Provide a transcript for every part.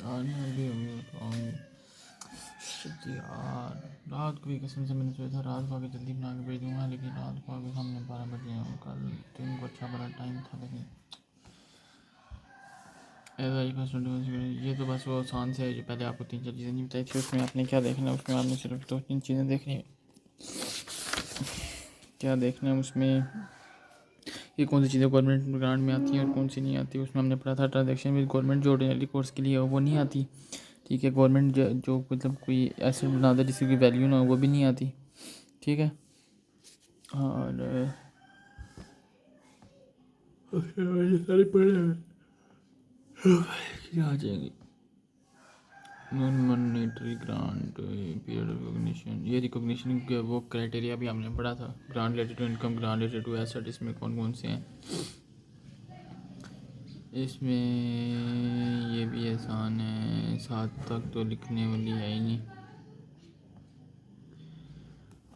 यार मैं अभी अभी बताऊँ शिट यार, रात को भी कसम से मैंने सोचा था रात को आके जल्दी बना के भेज दूँगा, लेकिन रात को आके सामने 12 बजे हैं। कल दिन को अच्छा बड़ा टाइम था, लेकिन ये तो बस वो आसान से है जो पहले आपको 3-4 चीज़ें नहीं बताई थी। उसमें आपने क्या देखना है, उसमें आपने सिर्फ 2-3 चीज़ें देखनी है। क्या देखना है उसमें कि कौन सी चीज़ें गवर्नमेंट ग्रांट में आती हैं और कौन सी नहीं आती। उसमें हमने पढ़ा था ट्रांजैक्शन विद गवर्नमेंट जो ऑर्डिनरी कोर्स के लिए हो वो नहीं आती। ठीक है, गवर्नमेंट जो मतलब कोई एसेट बनाता है जिसकी कोई वैल्यू ना हो वो भी नहीं आती। ठीक है, और सारे पढ़े आ जाएंगे। Non monetary grant period recognition, ये रिकॉग्निशन के वो क्राइटेरिया भी हमने पढ़ा था। Grant related to income, grant related to asset, इसमें कौन कौन से हैं। इसमें ये भी आसान है, 7 तक तो लिखने वाली है ही नहीं।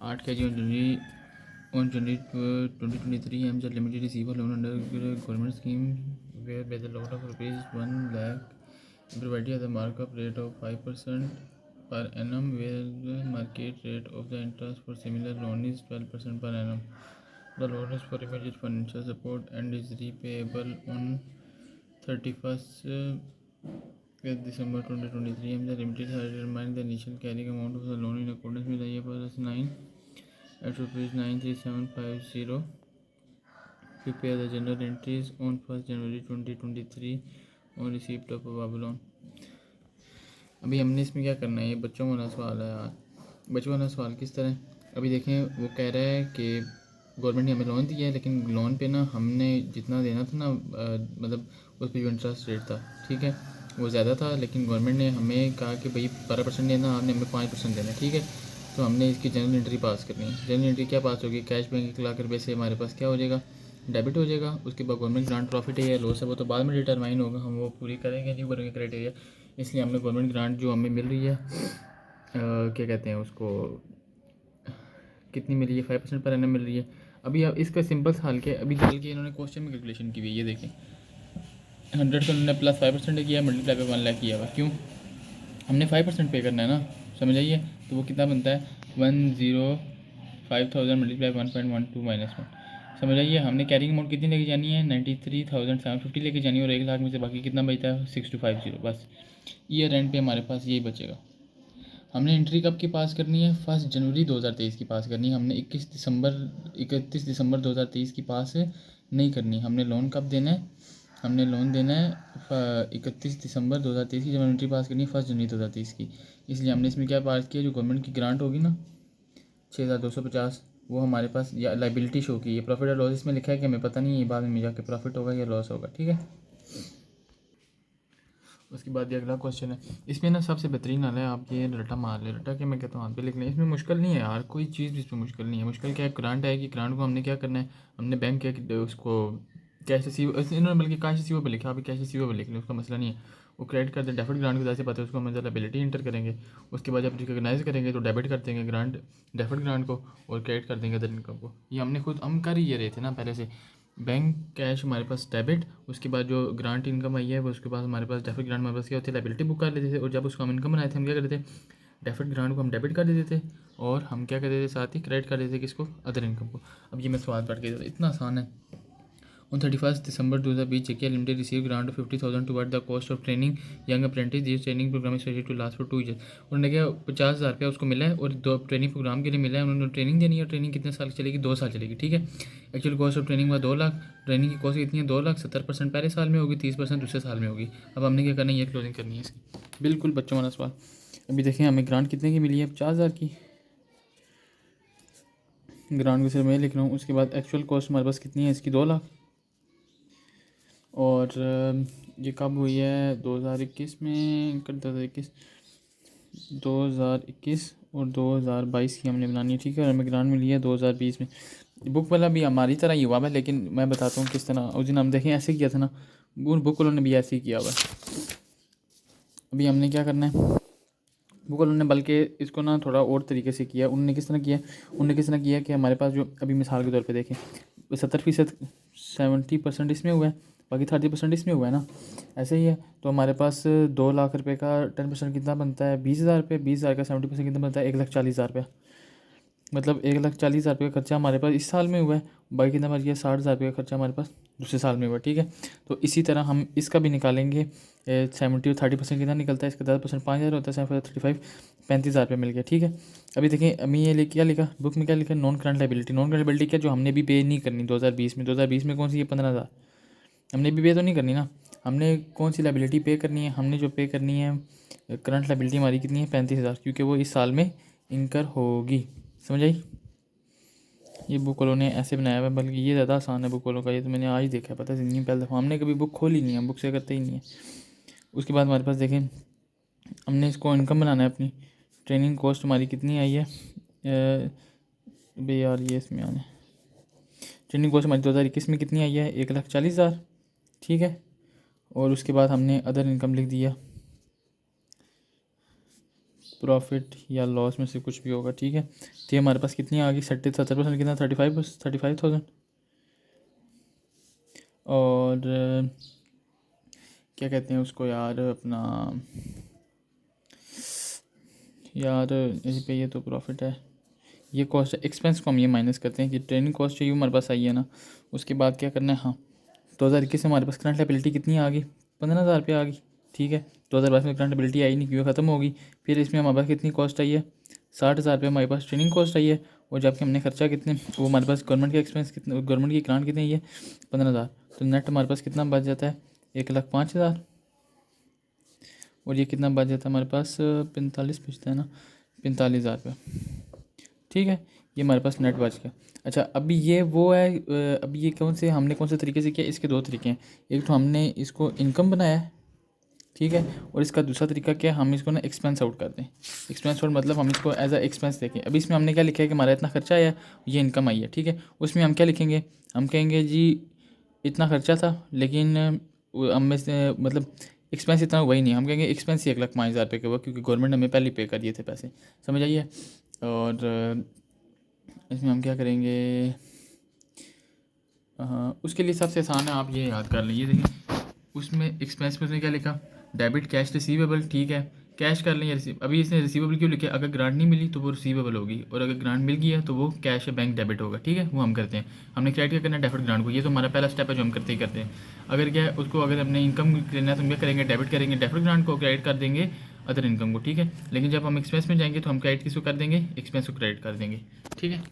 8 kg on January 2023 aims limited receiver loan under government scheme whereby the loan of ₹1 lakh provided at the markup rate of 5% per annum, where the market rate of the interest for similar loan is 12% per annum. The loan is for immediate financial support and is repayable on 31st December 2023. And the limited has determined the initial carrying amount of the loan in accordance with IFRS 9 at ₹93750. Prepare the general entries on 1st January 2023 on receipt of above loan. अभी हमने इसमें क्या करना है, ये बच्चों वाला सवाल है यार। बच्चों वाला सवाल किस तरह, अभी देखें वो कह रहा है कि गवर्नमेंट ने हमें लोन दिया है, लेकिन लोन पे ना हमने जितना देना था ना मतलब उस पर जो इंटरेस्ट रेट था, ठीक है, वो ज़्यादा था। लेकिन गवर्नमेंट ने हमें कहा कि भाई 12% देना, आपने हमें 5% देना, ठीक है। तो हमने इसकी जनरल एंट्री पास करनी है। जनरल एंट्री क्या पास होगी, कैश बैंक 1 लाख रुपये से हमारे पास क्या हो जाएगा, डेबिट हो जाएगा। उसके बाद गवर्नमेंट ग्रांट प्रॉफिट है या लॉस है वो तो बाद में डिटरमाइन होगा, हम वो पूरी करेंगे नहीं करेंगे क्राइटेरिया। इसलिए हमने गवर्नमेंट ग्रांट जो हमें मिल रही है क्या कहते हैं उसको, कितनी मिल रही है, 5% पर एनम मिल रही है। अभी आप इसका सिंपल सा हल के अभी डाल के इन्होंने क्वेश्चन में कैलकुलेशन की हुई है, ये देखें 100 का उन्होंने प्लस 5% किया, मल्टीप्लाई पे 1 लाख किया हुआ। क्यों, हमने 5% पे करना है ना, समझ आइए। तो वो कितना बनता है 105,000 मल्टीप्लाई 1.12 -1, समझ आइए। हमने कैरिंग अमाउंट कितनी लेके जानी है 93,750 लेके जानी है, और 1 लाख में से बाकी कितना बचता है 6250। बस ईयर एंड पे हमारे पास यही बचेगा। हमने एंट्री कब की पास करनी है, 1 जनवरी 2023 की पास करनी है। हमने 31 दिसंबर 2023 की पास नहीं करनी। हमने लोन कब देना है, हमने लोन देना है 31 दिसंबर 2023 की, जब एंट्री पास करनी है 1 जनवरी 2023 की। इसलिए हमने इसमें क्या पास किया, जो गवर्नमेंट की ग्रांट होगी ना 6250, वो हमारे पास या लाइबिलिटी शो की। ये प्रॉफिट और लॉस इसमें लिखा है कि हमें पता नहीं है, ये बाद में जाके प्रॉफिट होगा या लॉस होगा, ठीक है। उसके बाद ये अगला क्वेश्चन है, इसमें ना सबसे बेहतरीन हाल है, आप ये रटा मार ले, रटा के मैं कहता हूँ हाथ पे लिख लें। इसमें मुश्किल नहीं है यार, कोई चीज़ भी इसमें मुश्किल नहीं है। मुश्किल क्या है, ग्रांट है कि ग्रांट को हमने क्या करना है, हमने बैंक क्या उसको कैश रिसीव, इन्होंने बल्कि कैश रिसीव पर लिखा, अभी कैश रिसीव पर लिख लें, उसका मसला नहीं है। वो क्रेडिट कर दें, डेबिट ग्रांट को जैसे पता है उसको हम लायबिलिटी इंटर करेंगे। उसके बाद जब रिकॉग्नाइज करेंगे तो डेबिट कर देंगे ग्रांट, डेबिट ग्रांट को, और क्रेडिट कर देंगे अदर इनकम को। ये हमने खुद हम कर ही रहे थे ना पहले से। बैंक कैश हमारे पास डेबिट, उसके बाद जो ग्रांट इनकम आई है वो उसके बाद हमारे पास डेबिट ग्रांट हमारे पास क्या होती है, लायबिलिटी बुक कर लेते थे। और जब उसको हम इनकम बनाए थे हम क्या करते थे, डेबिट ग्रांट को हम डेबिट कर देते थे, और हम क्या करते थे साथ ही क्रेडिट कर देते थे किसको, अदर इनकम को। अब ये मैं सवाल पढ़ के, इतना आसान है। On 31st December 2020, JKL Limited received grant of 50,000 toward the cost of training young apprentice. This training program is scheduled to last for 2 years. उन्होंने क्या 50,000 रुपया उसको मिला है और 2 ट्रेनिंग प्रोग्राम के लिए मिला है। उन्होंने ट्रेनिंग देनी है, और ट्रेनिंग कितने साल चलेगी, 2 साल चलेगी, ठीक है। एक्चुअल कॉस्ट ऑफ ट्रेनिंग हुआ 2 लाख, ट्रेनिंग की कॉस्ट कितनी है 2 लाख, 70% पहले साल में होगी, 30% दूसरे साल में होगी। अब हमने क्या करना है, ये क्लोजिंग करनी है इसकी, बिल्कुल बच्चों वाला सवाल। अभी देखें हमें ग्रांट कितने की मिली है, 50,000 की ग्रांट को सिर्फ मैं लिख रहा हूँ। उसके बाद एक्चुअल कॉस्ट हमारे पास कितनी है इसकी, 2 लाख। और ये कब हुई है 2021 में, कर 2021 और 2022 की हमने बनानी है, ठीक है। और हमें ग्रांट मिली है 2020 में। बुक वाला भी हमारी तरह ही हुआ है, लेकिन मैं बताता हूँ किस तरह। उस दिन हम देखें ऐसे किया था ना, बुक वालों ने भी ऐसे ही किया हुआ है। अभी हमने क्या करना है, बुक वालों ने बल्कि इसको ना थोड़ा और तरीके से किया। उन्होंने किस तरह किया, उन्होंने किस तरह किया कि हमारे पास जो अभी मिसाल के तौर पे देखें 70% इसमें हुआ है, बाकी 30% इसमें हुआ है ना, ऐसे ही है। तो हमारे पास 2 लाख रुपए का 10% कितना बनता है, 20,000 रुपये। 20,000 का 70% कितना बनता है, 1,40,000 रुपया। मतलब 1,40,000 रुपये का खर्चा हमारे पास इस साल में हुआ है, बाकी कितना बच गया, 60,000 रुपये का खर्चा हमारे पास दूसरे साल में हुआ, ठीक है। तो इसी तरह हम इसका भी निकालेंगे। 70 और 30% कितना निकलता है इसका, 10% 5,000 होता है, 7 35 35,000 रुपये मिल गया, ठीक है। अभी देखें अभी ये क्या लिखा बुक में, क्या लिखा, non current liability. Non current liability क्या, जो हमने भी पे नहीं करनी 2020 में। 2020 में कौन सी है, 15,000 हमने भी पे तो नहीं करनी ना। हमने कौन सी लाइबिलिटी पे करनी है, हमने जो पे करनी है करंट लाइबिलिटी हमारी कितनी है, 35,000, क्योंकि वो इस साल में इंकर होगी। समझ आई। ये बुक वालों ने ऐसे बनाया हुआ है, बल्कि ये ज़्यादा आसान है बुक वालों का। ये तो मैंने आज ही देखा है, पता ज़िंदगी में पहले दफ़ा। हमने कभी बुक खोली नहीं है, बुक से करते ही नहीं है। उसके बाद हमारे पास देखें, हमने इसको इनकम बनाना है अपनी। ट्रेनिंग कॉस्ट हमारी कितनी आई है भाई यार, ये इसमें आने, ट्रेनिंग कॉस्ट हमारी 2021 में कितनी आई है, 1,40,000, ठीक है। और उसके बाद हमने अदर इनकम लिख दिया, प्रॉफिट या लॉस में से कुछ भी होगा, ठीक है। तो ये हमारे पास कितनी आ गई, 70% कितना, 35,000। और क्या कहते हैं उसको यार, अपना यार इस पे, ये तो प्रॉफिट है, ये कॉस्ट है। एक्सपेंस को हम ये माइनस करते हैं कि ट्रेनिंग कॉस्ट चाहिए हमारे पास आई है ना। उसके बाद क्या करना है, हाँ 2021 में हमारे पास करंट लायबिलिटी कितनी आ गई, 15,000 रुपये आ गई, ठीक है। 2022 में करंट लायबिलिटी आई नहीं क्योंकि ख़त्म होगी। फिर इसमें हमारे पास कितनी कॉस्ट आई है, 60,000 रुपये हमारे पास ट्रेनिंग कॉस्ट आई है। और जबकि हमने खर्चा कितने, वो हमारे पास गवर्नमेंट के एक्सपेंस कितने, गवर्नमेंट की ग्रांट कितनी है, 15,000। तो नेट हमारे पास कितना बच जाता है, 1,05,000। और ये कितना बच जाता है हमारे पास, 45 बचता है ना, 45,000 रुपये, ठीक है। ये हमारे पास नेट बच गया। अच्छा अभी ये वो है, अभी ये कौन से, हमने कौन से तरीके से किया, इसके 2 तरीके हैं। एक तो हमने इसको इनकम बनाया है, ठीक है। और इसका दूसरा तरीका क्या है, हम इसको ना एक्सपेंस आउट कर दें। एक्सपेंस आउट मतलब हम इसको एज अ एक्सपेंस देखें। अभी इसमें हमने क्या लिखा है कि हमारा इतना खर्चा आया, ये इनकम आई है, ठीक है। उसमें हम क्या लिखेंगे, हम कहेंगे जी इतना खर्चा था, लेकिन हम में से मतलब एक्सपेंस इतना हुआ ही नहीं, हम कहेंगे एक्सपेंस ही 1,05,000 रुपये का हुआ, क्योंकि गवर्नमेंट ने हमें पहले पे कर दिए थे पैसे। समझ आइए। और इसमें हम क्या करेंगे, उसके लिए सबसे आसान है, आप ये याद कर लीजिए। देखिए उसमें एक्सपेंस में उसने क्या लिखा, डेबिट कैश रिसीवेबल, ठीक है। कैश कर लें, रिसीव, अभी इसने रिसीवेबल क्यों लिखा, अगर ग्रांट नहीं मिली तो वो रिसीवेबल होगी, और अगर ग्रांट मिल गई है तो वो कैश है, बैंक डेबिट होगा, ठीक है। वो हम करते हैं, हमने क्रेडिट क्या करना है, डेबिट ग्रांट को। ये तो हमारा पहला स्टेप है जो हम करते ही करते हैं। अगर क्या है उसको, अगर हमने इनकम लेना है तो हम क्या करेंगे, डेबिट करेंगे डेबिट ग्रांट को, क्रेडिट कर देंगे अदर इनकम को, ठीक है। लेकिन जब हम एक्सपेंस में जाएंगे तो हम क्रेडिट किसको कर देंगे, एक्सपेंस को क्रेडिट कर देंगे, ठीक है।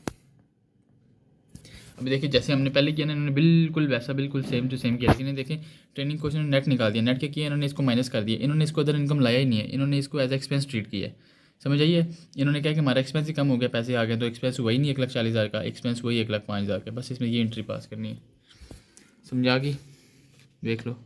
अभी देखिए जैसे हमने पहले किया ना, इन्होंने बिल्कुल वैसा बिल्कुल सेम टू सेम किया, लेकिन देखें ट्रेनिंग को इन्होंने नेट निकाल दिया। नेट क्या किया इन्होंने, इसको माइनस कर दिया। इन्होंने इसको अदर इनकम लाया ही नहीं है, इन्होंने इसको एज एक्सपेंस ट्रीट किया है। समझ आइए। इन्होंने क्या कि हमारा एक्सपेंस ही कम हो गया, पैसे आ गए, तो एक्सपेंस वही नहीं 1,40,000 का, एक्सपेंस वही 1,05,000 का। बस इसमें ये एंट्री पास करनी है। समझा गई, देख लो।